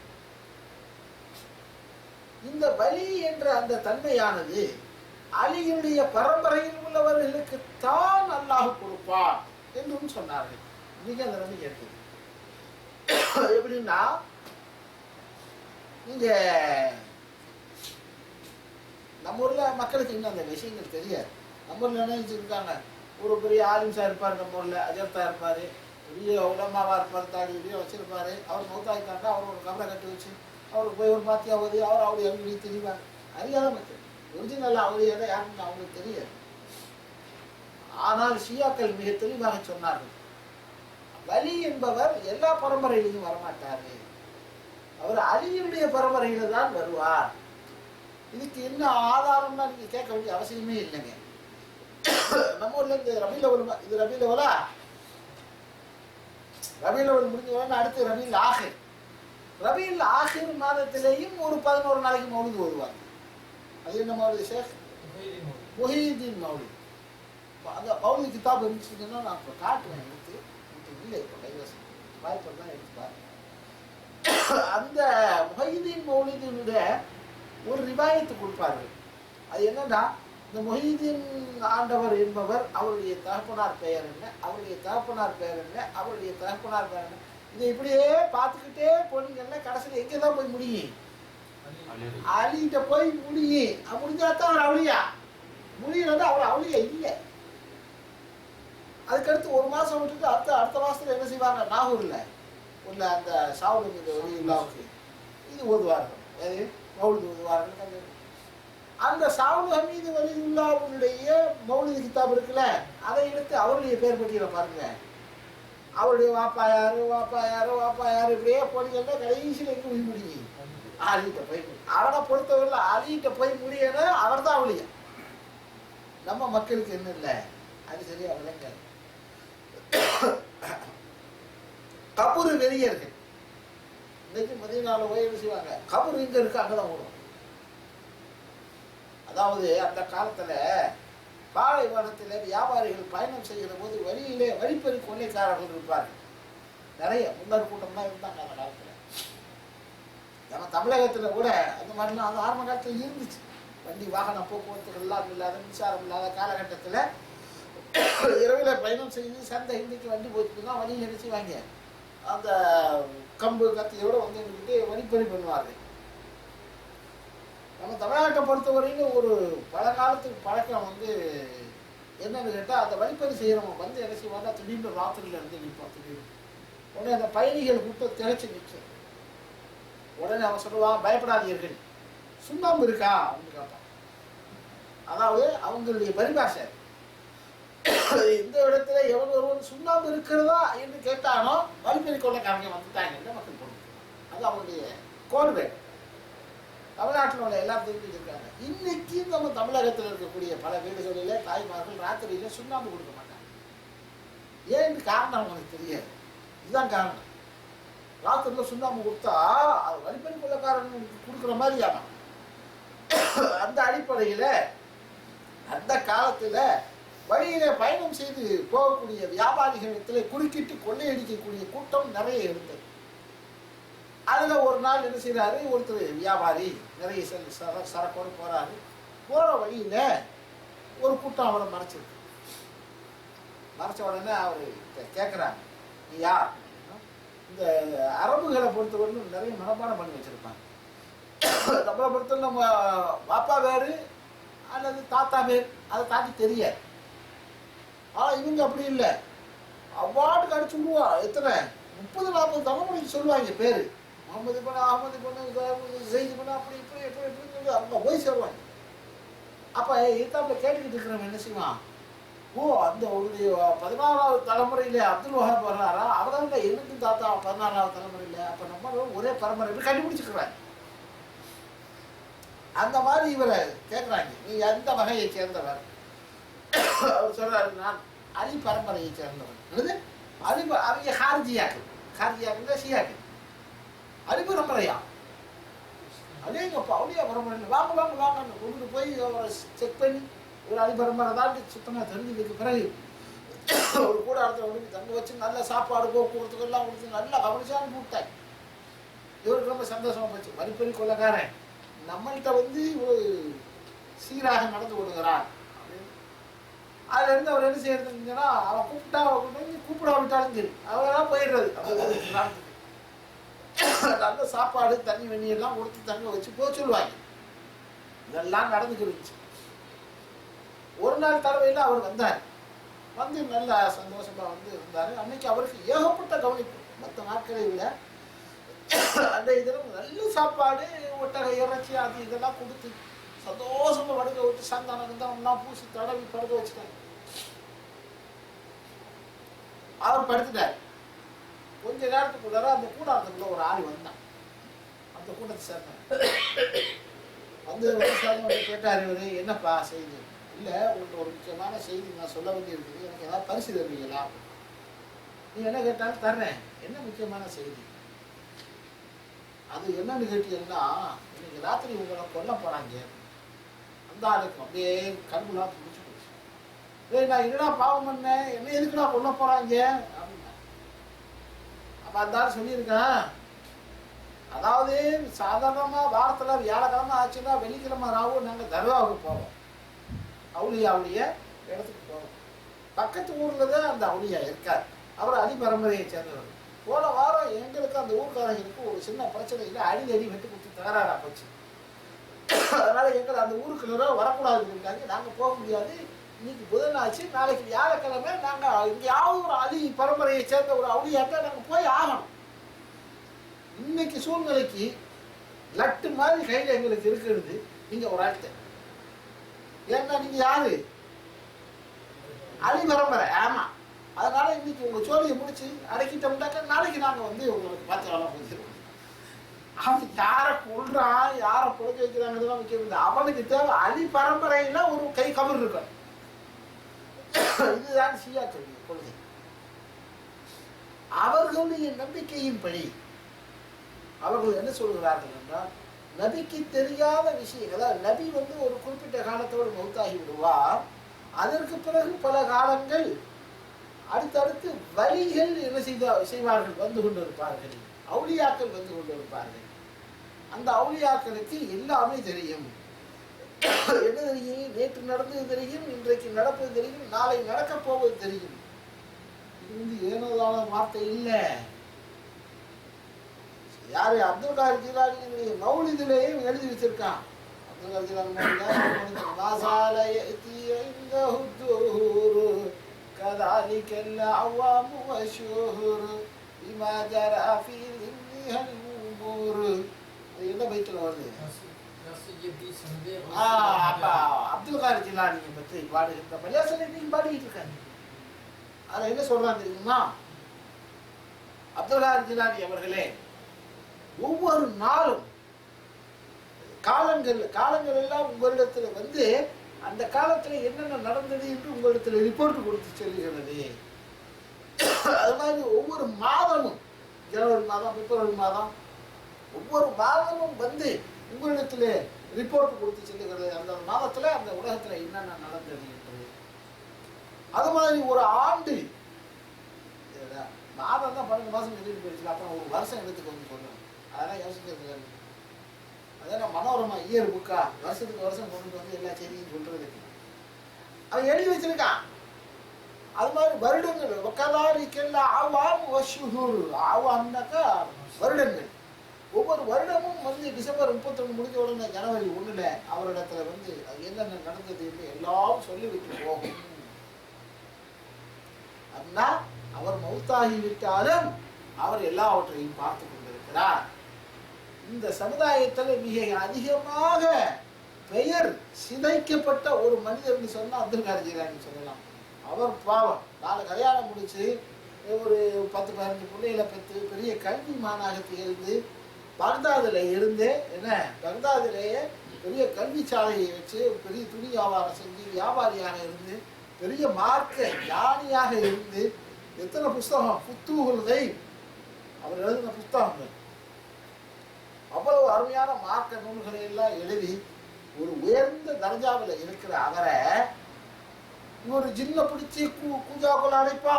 இந்த வலி என்ற அந்த தன்மையானது அலியுடைய பரம்பரையில் உள்ளவர்களுக்கு தான் அல்லாஹ் கொடுப்பார் என்றும் சொன்னார்கள். மிக அந்த நம்பிக்கை இருக்குது. எப்படின்னா, நீங்க நம்ம ஊர்ல மக்களுக்கு இன்னும் அந்த விஷயங்கள் தெரியாது. நம்ம ஊர்ல நினைச்சிருக்காங்க, ஒரு பெரிய ஆலிம்ஸா இருப்பார், நம்ம ஊர்ல அஜர்த்தா இருப்பாரு, பெரிய உலமாவா இருப்பார், தாடி வச்சிருப்பாரு. அவர் மௌத்தாயிட்டாண்டா அவர் ஒரு கவரை கட்டி வச்சு அவருக்கு போய் ஒரு பாத்தியா ஓதி அவர் அவருடைய அங்கே தெரிவாங்க. அறியாத மக்கள் ஒரிஜினல் அவருடைய யாருன்னு அவங்களுக்கு தெரியாது. ஆனால் ஷியாக்கள் மிக தெளிவாக சொன்னார்கள், வலி என்பவர் எல்லா பரம்பரையிலையும் வரமாட்டாரு, அவர் அலியுடைய பரம்பரையில தான் வருவார். இதுக்கு என்ன ஆதாரம்னா நீங்க கேட்க வேண்டிய அவசியமே இல்லைங்க. நம்ம ஊர்ல இந்த ரபீல் அவல் முடிஞ்ச அடுத்து ரபீல் ஆஹிர் மாதத்திலேயும் ஒரு 11 நாளைக்கு மௌலிது ஓதுவாங்க. அது என்ன மௌலிது ஷேக்? முஹியுத்தீன் மௌலிது. அந்த மௌலிது கிதாப் இருந்துச்சுன்னா நான் இப்போ காட்டுவேன். எடுத்து இல்லை, இப்போ கைவசம் வாய்ப்பு தான் எடுத்து பாருங்க. அந்த முஹியுத்தீன் மௌலிதினுடைய ஒரு ரிவாயத்து கொடுப்பார்கள். அது என்னன்னா, இந்த முஹியுத்தீன் ஆண்டவர் என்பவர் அவருடைய தகப்பனார் பெயர் என்ன, அவருடைய தகப்பனார் பெயர் என்ன, அவருடைய தகப்பனார் பெயர் என்ன, இதை இப்படியே பார்த்துக்கிட்டே போனீங்கன்னா கடைசியில் எங்கே தான் போய் முடியும்? அலிகிட்ட போய் முடியும். முடிஞ்சாதான் அவர் அவளியா முடியல, அவர் அவளியா இல்லை. அதுக்கடுத்து ஒரு மாசம் விட்டுட்டு அடுத்த மாசத்துல என்ன செய்வாங்க, நாகூர்ல உள்ள அந்த ஷாவுல் ஒலியுல்லாவுக்கு இது ஓதுவார்கள். மௌலிது ஓதுவார்கள். அந்த ஷாவுல் ஹமீது வலியுல்லாவுடைய மௌலிது கிதாப் இருக்குல்ல, அதை எடுத்து அவருடைய பேர் பட்டியலை பாருங்க. அவருடைய வாப்பா யாரு இப்படியே போனீங்கன்னா கடைசியில் எங்க போய் முடியும்? அலிகிட்ட போய் அவனை பொறுத்தவரை அலிகிட்ட போய் முடியனா அவர் தான் அவளியா. நம்ம மக்களுக்கு என்ன இல்லை, அது சரியா விளங்க. கபூர் வெறியர்கள் இன்னைக்கு மதீனால போய் என்ன செய்வாங்க, கபூர் இங்க இருக்கு அங்கதான் ஓடும். அதாவது அந்த காலத்துல பாலைவனத்தில் வியாபாரிகள் பயணம் செய்கிற போது வழியிலே வழிப்பறி கொள்ளைக்காரர்கள் இருப்பார்கள். நிறைய முன்னர் கூட்டம் தான் இருந்தாங்க அந்த காலத்துல. நம்ம தமிழகத்துல கூட அந்த மாதிரிலாம் அந்த ஆரம்ப காலத்துல இருந்துச்சு. வண்டி வாகன போக்குவரத்துகள் எல்லாம் இல்லாத, மின்சாரம் இல்லாத காலகட்டத்தில் இரவுல பயணம் செய்து சந்தை இன்னைக்கு வண்டி போச்சுன்னா வழியில் நினைச்சு வாங்க அந்த கம்பு கத்தியோட எங்ககிட்ட வழிப்பறி பண்ணுவார்கள். நம்ம தமிழ்நாட்டை பொறுத்தவரையிலும் ஒரு பல காலத்துக்கு பழக்கம் என்னன்னு கேட்டால், அந்த வழிப்பறி செய்கிறவங்க என்ன செய்வாங்க, திடீர்னு ராத்திரியில் இருந்து நிற்போம். திடீர்னு உடனே அந்த பயணிகள் கூட்டம் திரைச்சி நிற்கும். உடனே அவன் சொல்லுவான், பயப்படாதீர்கள், சுண்ணாம்பு இருக்கா அப்படின்னு கேட்பான். அதாவது அவங்களுடைய பரிபாஷை. இந்த இடத்துல எவன் ஒருவன் சுண்ணாம்பு இருக்கிறதா என்று கேட்டானோ வழிப்பறி கொள்ளைக்காரங்க வந்துட்டாங்க மக்கள் பொருள். அது அவங்களுடைய கோர்வை. தமிழ்நாட்டில் உள்ள எல்லாரும் தெரிஞ்சுருக்காங்க. இன்னைக்கு நம்ம தமிழகத்தில் இருக்கக்கூடிய பல வீடுகளிலே தாய்மார்கள் ராத்திரியில சுண்ணாம்பு கொடுக்க மாட்டாங்க. ஏன்னு காரணம் அவங்களுக்கு தெரியாது. இதுதான் காரணம். ராத்திரில சுண்ணாம்பு கொடுத்தா அது வழிப்பறி கொள்ளைக்காரங்களுக்கு கொடுக்குற மாதிரி ஆகும். அந்த அடிப்படையில அந்த காலத்துல வழியில பயணம் செய்து போகக்கூடிய வியாபாரிகளிடத்துல குறுக்கிட்டு கொள்ளையடிக்கக்கூடிய கூட்டம் நிறைய இருந்தது. அதுல ஒரு நாள் என்ன செய்யறாரு, ஒருத்தர் வியாபாரி நிறைய சரக்கோடு போறாரு. போற வழியில ஒரு கூட்டம் அவரை மறைச்சிருக்கு. மறைச்ச உடனே அவர் கேட்குறாங்க, நீ யார்? இந்த அரபுகளை பொறுத்தவரைக்கும் நிறைய மனப்பாடம் பண்ணி வச்சிருப்பாங்க. நம்மளை பொறுத்தவரை நம்ம பாப்பா பேர் அல்லது தாத்தா பேர் அதை தாண்டி தெரியாது. ஆனால் இவங்க அப்படி இல்லை, அவ்வாட்டுக்கு அடிச்சு விடுவா. எத்தனை 30-40 தலைமுறைக்கு சொல்லுவாங்க பேர். முகமது பண்ண, அகமது பண்ண, செய்தி பண்ண, அப்படி இப்படி எப்படி எப்படின்னு சொல்லி அவங்க போய் சொல்லுவாங்க. அப்போ எத்தாப்பில் கேட்டுக்கிட்டு இருக்கிறவங்க என்ன செய்வான், ஓ அந்த அவருடைய 16வது தலைமுறையில் அப்துல் வஹாப் வர்றாரா, அவரால் எனக்கும் தாத்தா 16வது தலைமுறையில், அப்போ நம்ம ஒரே பரம்பரை இப்படி கண்டுபிடிச்சிக்கிறாங்க. அந்த மாதிரி இவரை கேட்குறாங்க, நீ எந்த வகையை சேர்ந்தவர்? அவர் சொல்றாரு, நான் அலி பரம்பரையை சேர்ந்தவர். என்னது அலி? அவங்க ஹார்ஜியாக்கள். ஹார்ஜியாக்கள் ஷியாக்கள். அலி பரம்பரையா? அலிங்கப்பா அவளியா பரம்பரை? வாங்க வாங்க வாங்க கொண்டு போய் அவரை செக் பண்ணி ஒரு அலி பரம்பரை தான் சுத்தமாக தெரிஞ்சுக்கிறதுக்கு பிறகு ஒரு கூடாரத்தில் ஒன்று தங்க வச்சு நல்ல சாப்பாடு போக்குவரத்துக்கெல்லாம் கொடுத்து நல்லா கவனிச்சான்னு கூப்பிட்டாங்க. இவருக்கு ரொம்ப சந்தோஷமா போச்சு. வரிப்பறி கொள்ளக்காரன் நம்மள்கிட்ட வந்து ஒரு சீராக நடந்து கொள்கிறான். அதுல இருந்து அவர் என்ன செய்யறதுன்னா, அவன் கூப்பிட்டா கூப்பிடாவிட்டாலும் சரி அவரெல்லாம் போயிடுறது. நல்ல சாப்பாடு தண்ணி வெண்ணி எல்லாம் கொடுத்து தங்க வச்சு போக சொல்லுவாங்க. இதெல்லாம் நடந்துக்கிருந்துச்சு. ஒரு நாள் தலைமையில் அவர் வந்தார். வந்து நல்ல சந்தோஷமா வந்து இருந்தாரு. அன்னைக்கு அவருக்கு ஏகப்பட்ட கவனிப்பு. மற்ற நாட்களை விட அன்றைய தினம் நல்ல சாப்பாடு, ஒட்டகை இறைச்சி அது இதெல்லாம் கொடுத்து சந்தோஷமா படுக்க விட்டு சந்தானம் பூசி தடவி படுக்க வச்சுட்டாங்க. அவர் படுத்துட்டார். கொஞ்ச நேரத்துக்குள்ள அந்த கூடாரத்துக்குள்ள ஒரு ஆள் வந்தான். அந்த கூட்டத்தை சேர்ந்தார். வந்து கேட்டார், இவரு என்னப்பா செய்தி? இல்லை, உங்களுக்கு ஒரு முக்கியமான செய்தி நான் சொல்ல வேண்டியிருக்குது, எனக்கு ஏதாவது பரிசு தருவீங்களா? நீ என்ன கேட்டாலும் தர்றேன். என்ன முக்கியமான செய்தி? அது என்னன்னு கேட்டீங்கன்னா, இன்னைக்கு ராத்திரி உங்களை கொல்ல போறாங்க. அந்த ஆளுக்கு அப்படியே கண்குலாம் பிடிச்சி போச்சு. நான் என்னடா பாவம் பண்ணேன், என்ன எதுக்குடா கொல்ல போறாங்க அப்படின்னா. அப்ப அந்த ஆள் சொல்லியிருக்கேன், அதாவது சாதாரணமா வாரத்துல வியாழக்கிழமை ஆச்சுன்னா வெள்ளிக்கிழமை ராவும் நாங்கள் தர்காவுக்கு போவோம். அவுளியாவுடைய இடத்துக்கு போவோம். பக்கத்து ஊர்ல தான் அந்த அவுளியா இருக்கார். அவர் அலி பரம்பரையை சேர்ந்தவர். போன வாரம் எங்களுக்கு அந்த ஊர்க்காரங்களுக்கு ஒரு சின்ன பிரச்சனை இல்லை, அடி வெட்டு கொடுத்து தகராறா போச்சு. அதனால எங்களை அந்த ஊருக்குள்ள வரக்கூடாதுன்னு இருக்காங்க. நாங்கள் போக முடியாது. இன்னைக்கு புதனாச்சு, நாளைக்கு வியாழக்கிழமை நாங்கள் எங்கேயாவது ஒரு அலி பரம்பரையை சேர்ந்த ஒரு அவுளியாட்ட நாங்கள் போய் ஆகணும். இன்னைக்கு சூழ்நிலைக்கு லட்டு மாதிரி கையில் எங்களுக்கு இருக்கிறது நீங்க ஒரு ஆட்கள். ஏன்னா நீங்க யாரு? அலி பரம்பரை. ஆமா, அதனால இன்னைக்கு உங்க சோழியை முடிச்சு அடக்கிட்டோம்னாக்க நாளைக்கு நாங்க வந்து உங்களுக்கு பார்த்து வேலை போச்சிருவோம். அவன் யாரை கொள்றான், யாரை பொழுது வைக்கிறாங்கிறதுலாம் முக்கியம். அவனுக்கு தேவை அலி பரம்பரையில ஒரு கை கவர் இருக்கும். இதுதான் ஷியா கொள்கை. அவர்களுடைய நம்பிக்கையின்படி அவர்கள் என்ன சொல்கிறார்கள் என்றால், நபிக்கு தெரியாத விஷயம், அதாவது நபி வந்து ஒரு குறிப்பிட்ட காலத்தோடு மௌத்தாகி விடுவார். அதற்கு பிறகு பல காலங்கள் அடுத்தடுத்து வலிகள் என்ன செய்வார்கள், வந்து கொண்டிருப்பார்கள். அவுளியாக்கள் வந்து கொண்டிருப்பார்கள். அந்த அவுளியாக்களுக்கு எல்லாமே தெரியும். என்ன தெரியும்? நேற்று நடந்தது தெரியும், இன்றைக்கு நடப்பது தெரியும், நாளை நடக்கப் போவது தெரியும். இது வந்து ஏனோதான வார்த்தை இல்லை. யாரு? அப்துல் காதர் ஜிலானியுடைய மௌலிதிலேயும் எழுதி வச்சிருக்கான். அப்துல் காதர் ஜிலானி என்ன பைத்துல வருது? அப்துல் காதர் ஜிலானியை பற்றி பாடுகின்ற பள்ளியாசனையும் பாடிக்கிட்டு இருக்காங்க. அதுல என்ன சொல்றாங்க தெரியுமா? அப்துல் காதர் ஜிலானி அவர்களே, ஒவ்வொரு நாளும் காலங்கள் எல்லாம் உங்களிடத்துல வந்து அந்த காலத்துல என்னென்ன நடந்தது என்று உங்களிடத்துல ரிப்போர்ட் கொடுத்து சொல்லுகிறது. அது மாதிரி ஒவ்வொரு மாதமும், ஜனவரி மாதம், பிப்ரவரி மாதம், ஒவ்வொரு மாதமும் வந்து உங்களிடத்துல ரிப்போர்ட் கொடுத்து சொல்லுகிறது. அந்த மாதத்துல அந்த உலகத்துல என்னென்ன நடந்தது என்று. அது மாதிரி ஒரு ஆண்டு மாதம் தான் 12 மாசம் எழுதிட்டு போயிடுச்சு. அப்புறம் ஒரு வருஷம் எடுத்துக்கு வந்து சொல்றேன். அதெல்லாம் யோசிக்கிறது. அதான் மனோரமா இயர் புக்கா வருஷத்துக்கு வருஷம் கொண்டு வந்து எல்லா செய்தியும் சொல்றதுக்கு. அவன் எழுதி வச்சிருக்கான். அது மாதிரி வருடங்கள் ஒக்கதாரிக்கெல்லாம் ஆவாம் வஷுஹூர். ஆவாம்னாக்கா வருடங்கள். ஒவ்வொரு வருடமும் வந்து டிசம்பர் 31 முடிஞ்ச உடனே ஜனவரி 1ல் அவரிடத்துல வந்து அது என்னென்ன நடந்தது என்று எல்லாம் சொல்லிவிட்டு போகும். அப்படின்னா அவர் மௌத்தாகிவிட்டாலும் அவர் எல்லாவற்றையும் பார்த்து கொண்டிருக்கிறார். இந்த சமுதாயத்தில் மிக அதிகமாக பெயர் சிதைக்கப்பட்ட ஒரு மனிதர்னு சொன்னா அப்துல் காதர் ஜீலானி சொல்லலாம். அவர் பாவம் 4 கல்யாணம் முடிச்சு ஒரு 10-15 பிள்ளைகளை பெற்று பெரிய கல்வி மாநாகத்தில் இருந்து பக்தாதில் இருந்து பக்தாதிலேயே பெரிய கல்வி சாலையை வச்சு பெரிய துணி வியாபாரம் செஞ்சு வியாபாரியாக இருந்து பெரிய மார்க்க ஞானியாக இருந்து எத்தனை புஸ்தகம் புத்தூகல்தை அவர் எழுதின புஸ்தகங்கள் அவ்வளவு அருமையான மார்க்க நூல்களை எல்லாம் எழுதி ஒரு உயர்ந்த தர்ஜாவில் இருக்கிற அவரை ஒரு ஜின்ன பிடிச்சி கூஜாக்குள்ள அழைப்பா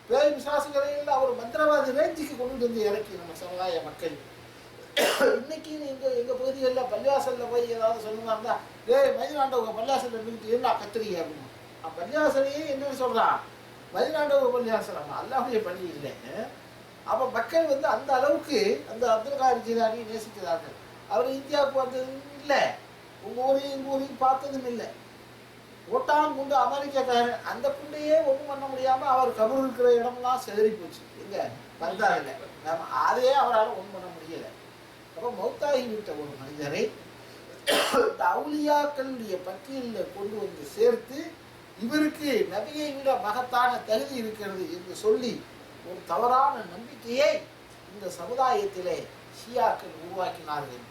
பேய் விசாசுகளை எல்லாம் அவர் மந்திரவாதி ரேஞ்சுக்கு கொண்டு வந்து இறக்கி நம்ம சமுதாய மக்கள். இன்னைக்கு எங்க பகுதிகளில் பள்ளிவாசல்ல போய் ஏதாவது சொல்லுமா இருந்தா மதினாண்டவங்க பள்ளிவாசல் இருந்துட்டு என்ன கத்துறீங்க அப்படின்னு. பள்ளிவாசலையே என்னன்னு சொல்றான் மதினாண்டவங்க பள்ளிவாசல் அல்லாஹ்வுடைய பள்ளி இல்லை. அப்ப மக்கள் வந்து அந்த அளவுக்கு அந்த அப்துல் காதர் ஜீலானி நேசிக்கிறார்கள். அவர் இந்தியாவுக்கு வந்ததும் இல்லை, உங்க ஊரையும் எங்க ஊரையும் பார்த்ததும் இல்லை. ஓட்டான் குண்டு அமெரிக்காக்காரன் அந்த குண்டையே ஒன்றும் பண்ண முடியாம அவர் கபர் இருக்கிற இடம்லாம் செதறி போச்சு. எங்க பந்தாரில் நம்ம அதையே அவரால் ஒன்றும் பண்ண முடியல. அப்போ மௌத்தாகிவிட்ட ஒரு மனிதரை இந்த அவுலியாக்களுடைய பட்டியலில் கொண்டு வந்து சேர்த்து இவருக்கு நபியை விட மகத்தான தகுதி இருக்கிறது என்று சொல்லி ஒரு தவறான நம்பிக்கையை இந்த சமுதாயத்திலே ஷியாக்கள் உருவாக்கினார்கள்.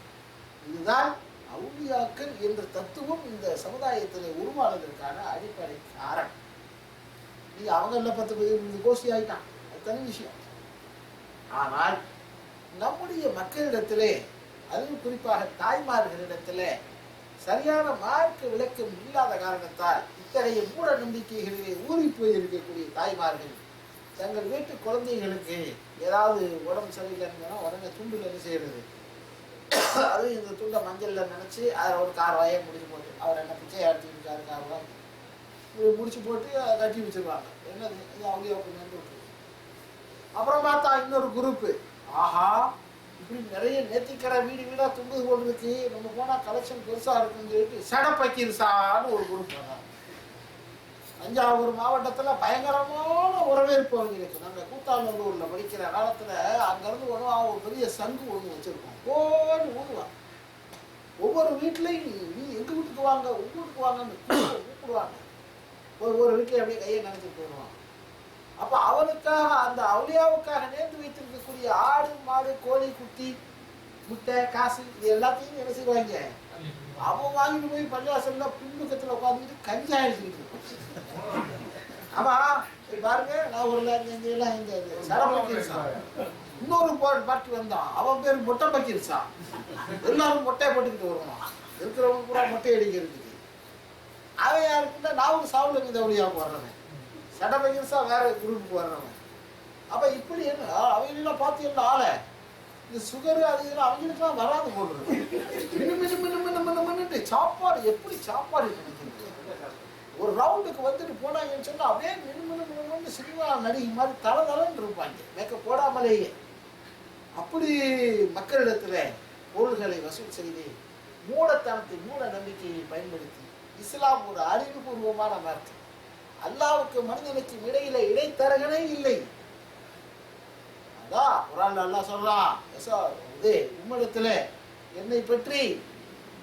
இதுதான் அவுலியாக்கள் என்ற தத்துவம் இந்த சமுதாயத்திலே உருவானதற்கான அடிப்படை காரணம். நீ அவங்கள 10 பேர் கோஷ்டி ஆயிட்டான், அது தனி விஷயம். ஆனால் நம்முடைய மக்களிடத்திலே அதுவும் குறிப்பாக தாய்மார்களிடத்திலே சரியான மார்க்க விளக்கம் இல்லாத காரணத்தால் இத்தகைய மூட நம்பிக்கைகளிலே ஊறி போய் இருக்கக்கூடிய தாய்மார்கள் தங்கள் வீட்டு குழந்தைகளுக்கு ஏதாவது உடம்பு சரியில்லைன்னா உடனே துண்டுல என்ன செய்யறது, அது இந்த துண்டை மஞ்சள்ல நினைச்சு அதில் ஒரு காரவாயை முடிச்சு போட்டு அவர் என்ன பிச்சை எடுத்துருக்காரு காரவாய் முடிச்சு போட்டு அதை கட்டி வச்சிருவாங்க. என்னது இது அவங்க. அப்புறம் பார்த்தா இன்னொரு குரூப்பு, ஆஹா இப்படி நிறைய நேத்திக்கடை வீடு வீடா துண்டு போட்டு இருக்கு, நம்ம போனா கலெக்ஷன் பெருசா இருக்குன்னு சொல்லிட்டு சடப்பக்கிருசான்னு ஒரு குரூப் வந்தாங்க. தஞ்சாவூர் மாவட்டத்துல பயங்கரமான வரவேற்பு அவங்களுக்கு. நாங்கள் கூத்தாநல்லூர்ல படிக்கிற காலத்துல அங்கிருந்து ஒன்றும் ஒரு பெரிய சங்கு ஒன்று வச்சிருக்கோம். ஓடி ஊடுவாங்க. ஒவ்வொரு வீட்லையும் நீ எங்க வீட்டுக்கு வாங்க உங்க வீட்டுக்கு வாங்கன்னு கூப்பிடுவாங்க. ஒரு வீட்டில் அப்படியே கையை நினைச்சிட்டு வருவாங்க. அப்ப அவனுக்காக அந்த அவுலியாவுக்காக நேர்ந்து வைத்திருக்கக்கூடிய ஆடு மாடு கோழி குட்டி முட்டை காசு இது எல்லாத்தையும் என்ன செய்வாங்க, அவன் வாங்கிட்டு போய் பள்ளிவாசல்ல பின்பக்கத்துல உட்காந்துட்டு கஞ்சா எழுதிட்டு ஆமா பாருங்க. நான் ஒரு எல்லாம் இந்த சரபக்கிருசா இன்னொரு பாட்டு வந்தான், அவன் பேரு மொட்டை பக்கிருசா. எல்லாரும் மொட்டையை போட்டுக்கிட்டு வருவான், இருக்கிறவங்க கூட மொட்டை அடிக்கிறதுக்கு. அவன் யாருக்குன்னா நான் ஒரு சாவுல மீது அவுலியாவுக்கு வர்றவன், சடபகிர்சா வேற குரூப்புக்கு வர்றவன். அப்ப இப்படி என்ன அவங்களெல்லாம் பார்த்து என்ன ஆள இந்த சுகரு அது அவங்களுக்குலாம் வராது போடுறது. சாப்பாடு எப்படி சாப்பாடு ஒரு ரவுண்டுக்கு வந்துட்டு போனாங்கன்னு சொன்னா அப்படியே மினுமினு சினிமா நடிகை மாதிரி தளதளன்னு இருப்பாங்க, மேக்கப் போடாமலேயே. அப்படி மக்களிடத்துல பொருள்களை வசூல் செய்து மூடத்தனத்தை மூட நம்பிக்கையை பயன்படுத்தி இஸ்லாம் ஒரு அறிவுபூர்வமான மார்க்கம். அல்லாவுக்கு மனிதனுக்கு இடையில இடைத்தரகனே இல்லை. அதான் குர்ஆன்ல அல்லாஹ் சொல்றான், உம்மிடத்துல என்னை பற்றி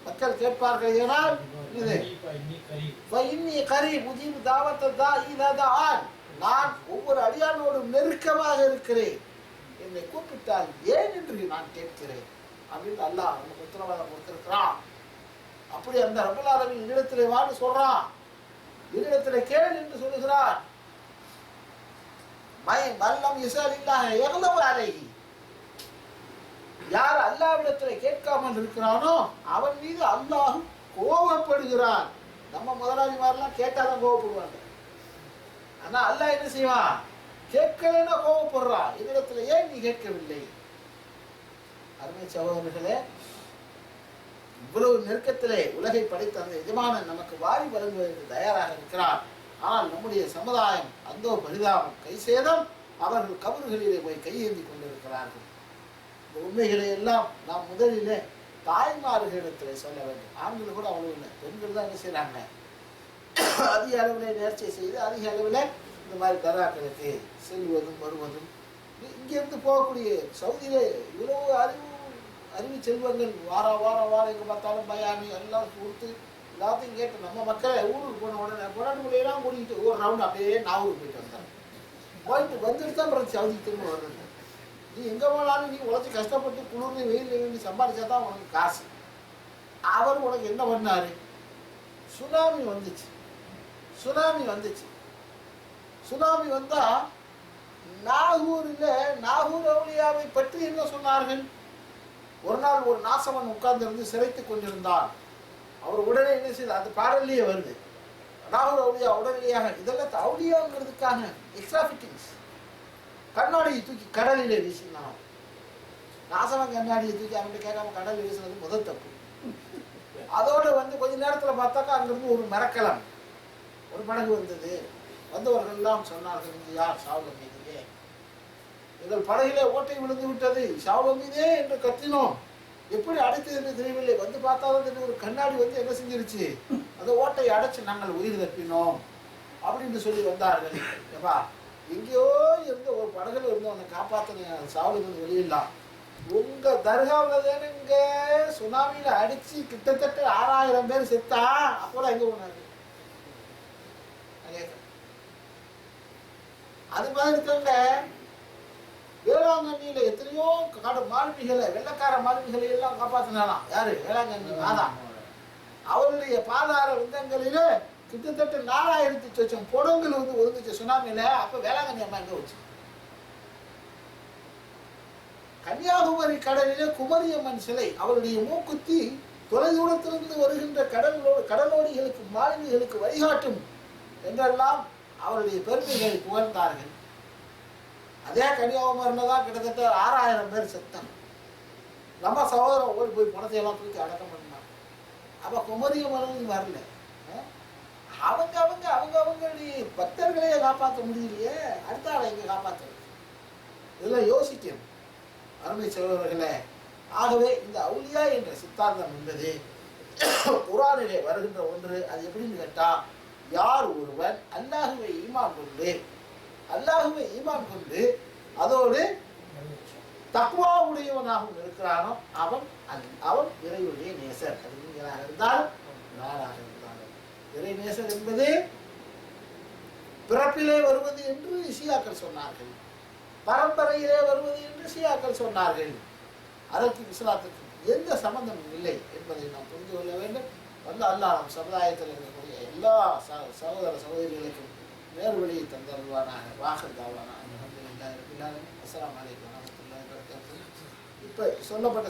மக்கள் கேட்பார்கள் ஏனால் நான் ஒவ்வொரு அடியானோடும் நெருக்கமாக இருக்கிறேன், என்னை கூப்பிட்டால் ஏன் என்று நான் கேட்கிறேன் அப்படின்னு அல்லாஹ் நமக்கு உத்தரவாதம் கொடுத்திருக்கிறான். அப்படி அந்த ரப்பல் ஆலமீன் என்னிடத்திலே வான்னு சொல்றான், என்னிடத்திலே கேள் என்று சொல்லுகிறான். யார் அல்லாஹ்விடத்திலே கேட்காமல் இருக்கிறானோ அவன் மீது அல்லாஹ் கோபப்படுகிறான். நம்ம முதலாளிமாரெல்லாம் கேட்டாதான் கோபப்படுவாங்க, ஆனா அல்லாஹ் என்ன செய்வான், கேட்கலன்னா கோபப்படுறான். என்னிடத்துல ஏன் நீ கேட்கவில்லை? அருமை சகோதரர்களே, இவ்வளவு நெருக்கத்திலே உலகை படைத்த அந்த எஜமானன் நமக்கு வாரி வழங்குவதற்கு தயாராக இருக்கிறார். ஆனால் நம்முடைய சமுதாயம் அந்தோ பரிதாபம், கை சேதம், அவர்கள் கபறுகளிலே போய் கையேந்தி கொண்டிருக்கிறார்கள். இந்த உண்மைகளை எல்லாம் நாம் முதலிலே தாய்மார்களிடத்தில் சொல்ல வேண்டும். ஆண்கள் கூட அவ்வளவு இல்லை, பெண்கள் தான் என்ன செய்யறாங்க, அதிக அளவில் நேர்ச்சை செய்து அதிக அளவில் இந்த மாதிரி தராக்களுக்கு செல்வதும் வருவதும். இங்கிருந்து போகக்கூடிய சவுதியிலே இவ்வளவு அறிவு செல்வங்கள் வாரம் எங்கே பார்த்தாலும் பயானி எல்லாம் கொடுத்து எல்லாத்தையும் கேட்டு நம்ம மக்களை ஊருக்கு போன உடனே கொண்டாடுமுறையெல்லாம் கூட்டிகிட்டு ஒரு ரவுண்ட் அப்படியே நாகூர் போயிட்டு வந்தாங்க. போயிட்டு வந்துட்டு தான் பிறகு சவுதிக்கு திரும்ப வருது. நீ எங்கே போனாலும் நீ உழைச்சி கஷ்டப்பட்டு குளிர்ந்து வெயில் வேண்டி சம்பாதிச்சா தான் உனக்கு காசு. அவர் உனக்கு என்ன பண்ணாரு, சுனாமி வந்துச்சு. சுனாமி வந்தா நாகூர் அவுலியாவை பற்றி என்ன சொன்னார்கள்? ஒரு நாள் ஒரு நாசவன் உட்கார்ந்து இருந்து சிரைத்து கொண்டிருந்தான். அவர் உடனே என்ன செய்தார், அந்த பாடல்லையே வருது, நாகூர் அவுலியா உடனடியாக இதெல்லாம் அவுலியாங்கிறதுக்காக எக்ஸ்ட்ரா ஃபிட்டிங்ஸ். கண்ணாடியை தூக்கி கடலிலே வீசினான். நாசவன் கண்ணாடியை தூக்கி அவன்கிட்ட கேட்காம கடலில் வீசினது முதல் தப்பு. அதோடு கொஞ்ச நேரத்தில் பார்த்தாக்கா அங்கிருந்து ஒரு மரக்கலம், ஒரு படகு வந்தது. வந்தவர்கள் எல்லாம் சொன்னார்கள், இங்கு யார் ஷாவுல் மீதே, எங்கள் படகிலே ஓட்டை விழுந்து விட்டது, ஷாவுல் மீதே என்று கத்தினோம். எப்படி அடைத்தது என்று தெரியவில்லை. வந்து பார்த்தாலும் ஒரு கண்ணாடி என்ன செஞ்சிருச்சு, அந்த ஓட்டையை அடைச்சு நாங்கள் உயிர் தப்பினோம் அப்படின்னு சொல்லி வந்தார்கள். ஏப்பா, எங்கேயோ இருந்த ஒரு படகுல இருந்து அவனை காப்பாற்றின ஷாவுலுக்கு வெளியிடலாம். உங்க தர்காவில் தானே இங்க சுனாமியில அடிச்சு கிட்டத்தட்ட 6000 பேர் செத்தா, அப்போலாம் எங்க போனாரு? அது மாதிரி தாங்க வேளாங்கண்ணியில எத்தனையோ மாலுமிகளை, வெள்ளக்கார மாலுமிகளை எல்லாம் காப்பாத்தினாலாம். யாரு? வேளாங்கண்ணி மாதா. அவருடைய பாதார விந்தங்களிலே கிட்டத்தட்ட 4000 சொச்சம் புடங்கள் ஒதுங்குச்சு சுனாமியில. அப்ப வேளாங்கண்ணி அம்மா எங்க வச்சு? கன்னியாகுமரி கடலிலே குமரியம்மன் சிலை, அவருடைய மூக்குத்தி தொலைதூரத்திலிருந்து வருகின்ற கடலோடிகளுக்கு மாலுமிகளுக்கு வழிகாட்டும் என்றெல்லாம் அவருடைய பெருமைகளை புகழ்ந்தார்கள். அதே கன்னியாகுமரியில தான் கிட்டத்தட்ட 6000 பேர் செத்தம். நம்ம சகோதரன் ஓடி போய் பணத்தையெல்லாம் தூக்கி அடக்கம் பண்ணாங்க. அப்ப குமரியம்மன் வரல. அவங்களுடைய பக்தர்களையே காப்பாற்ற முடியலையே, அடுத்த ஆளை எங்க காப்பாற்ற? இதெல்லாம் யோசிக்கணும் அருமை சகோதரர்களே. ஆகவே இந்த அவுலியா என்ற சித்தாந்தம் என்பது குர்ஆனிலே வருகின்ற ஒன்று. அது எப்படின்னு கேட்டா, யார் ஒருவன் அல்லாஹுவை ஈமான் கொண்டு அதோடு தக்வா உடையவனாகவும் இருக்கிறானோ அவன் இறைவனுடைய நேசர். அது நீங்களாக இருந்தாலும் நானாக இருந்தாலும். இறை நேசர் என்பது பிறப்பிலே வருவது என்று ஷியாக்கள் சொன்னார்கள், பரம்பரையிலே வருவது என்று ஷியாக்கள் சொன்னார்கள். அதற்கு இஸ்லாத்துக்கு எந்த சம்பந்தமும் இல்லை என்பதை நாம் புரிந்து கொள்ள வேண்டும். அல்லாஹ் நம் சமுதாயத்தில் இருக்கக்கூடிய எல்லா சகோதர சகோதரிகளுக்கும் நேர்வழியை தந்தருவானாக. வாகர் தாவானா. அஸ்ஸலாமு அலைக்கும் வரஹ்மத்துல்லாஹி வபரகாத்துஹு. இப்ப சொல்லப்பட்ட